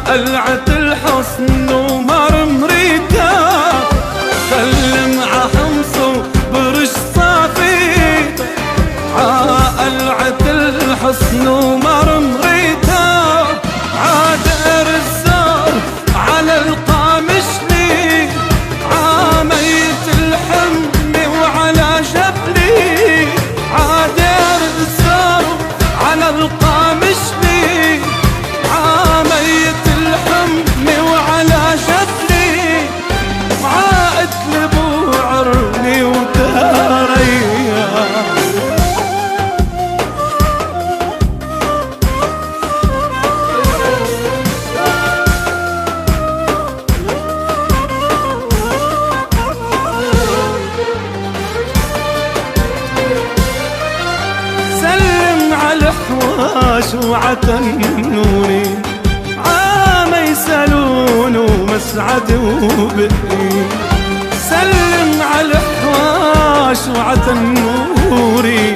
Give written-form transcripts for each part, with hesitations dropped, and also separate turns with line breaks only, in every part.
قلعة الحسن ومرم ريتا، سلم ع حمص وبرش صافي، قلعة الحسن ومرم ريتا، عاد ارزار على القامشلي، عامية الحمل وعلى جبلي، عاد ارزار على القامشلي، عامية الحمل وعلى جبلي، عائد لبوعرني وداريا. سلم على الحواش وعتنوني، عامي سالون ومسعد وبقي، سلم على الحواش وعتنوري،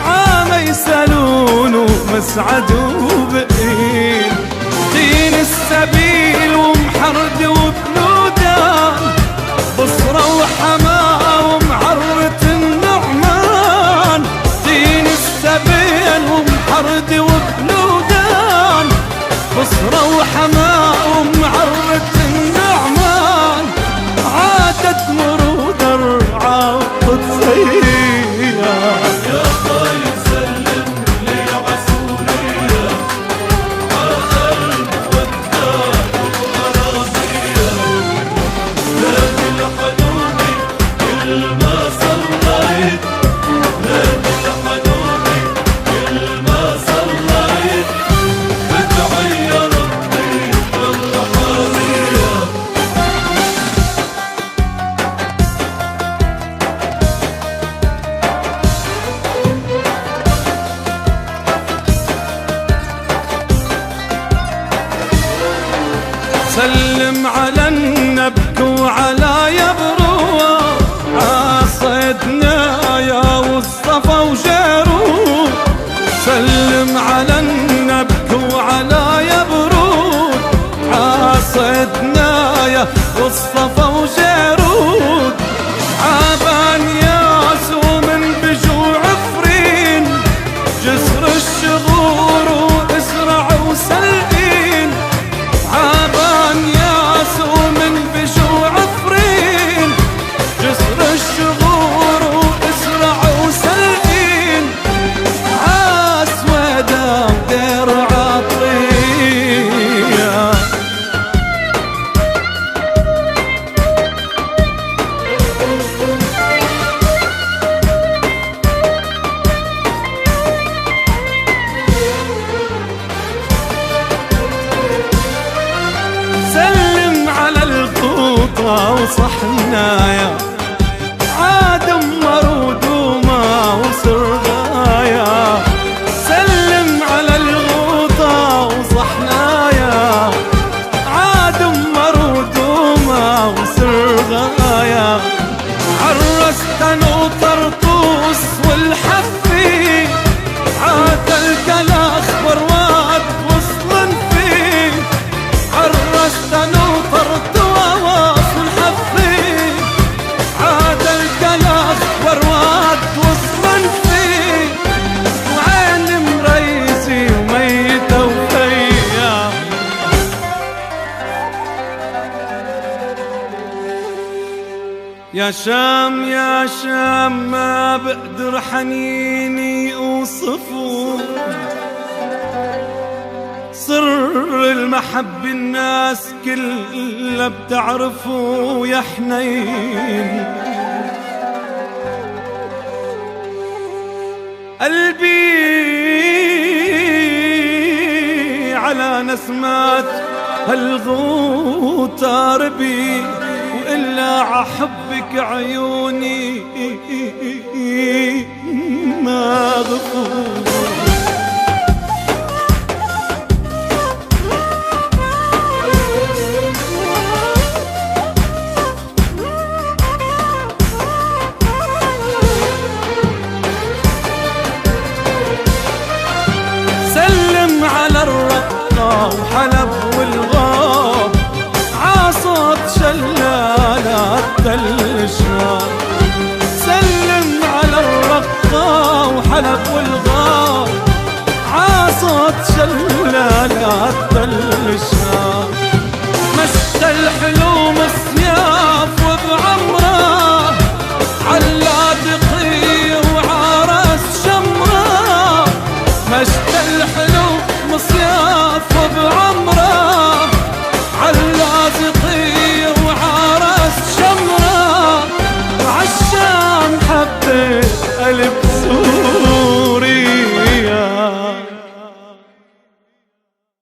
عامي سالون ومسعد وبقي، طين السبيل ومحرد وبلودان، بصرة وحماه ومعرة النعمان، طين السبيل ومحرد وبلودان، بصرة وحماه ومعرة النعمان، عادت مرود الرعا قدسية.
يا طيب سلم لي عسولية، عقلب وداد وأراضية، نادي الحنوني كل ما صليت، نادي الحنوني كل ما صليت، بدعي يا ربي بالرحمية.
سلم على النبك وعلى يبرو، عاصدنا يا والصفا وجارو، سلم على النبك وعلى يبرو، عاصدنا يا والصفا وجارو، عابان ياس ومن بجوع فرين، جسر الشغور واسرع وسلقين، عابان ياس ومن بجوع فرين، جسر الشغور واسرع وسلقين، عاس ودا ودير عطية. سلم على القوطة وصحنايا، عاد مرود وما وسرغايا، سلم على الغوطة وصحنايا، عاد مرود وما وسرغايا، عرستن وطرطوس والحفي، عاد الكلاخ برواد وصلن فيه، عرستن وطرطوس والحفي، عاد الكلاخ برواد وصلن فيه، وعين مريسي وميتة وفيا. يا شام يا شام ما بقدر حنيني اوصفه، سر المحب الناس كلها بتعرفه يا حنين، قلبي على نسمات هالغوطة ربي، وإلا عحبك عيوني ما غفور. سلم على الرقة وحلب والغار، الحلو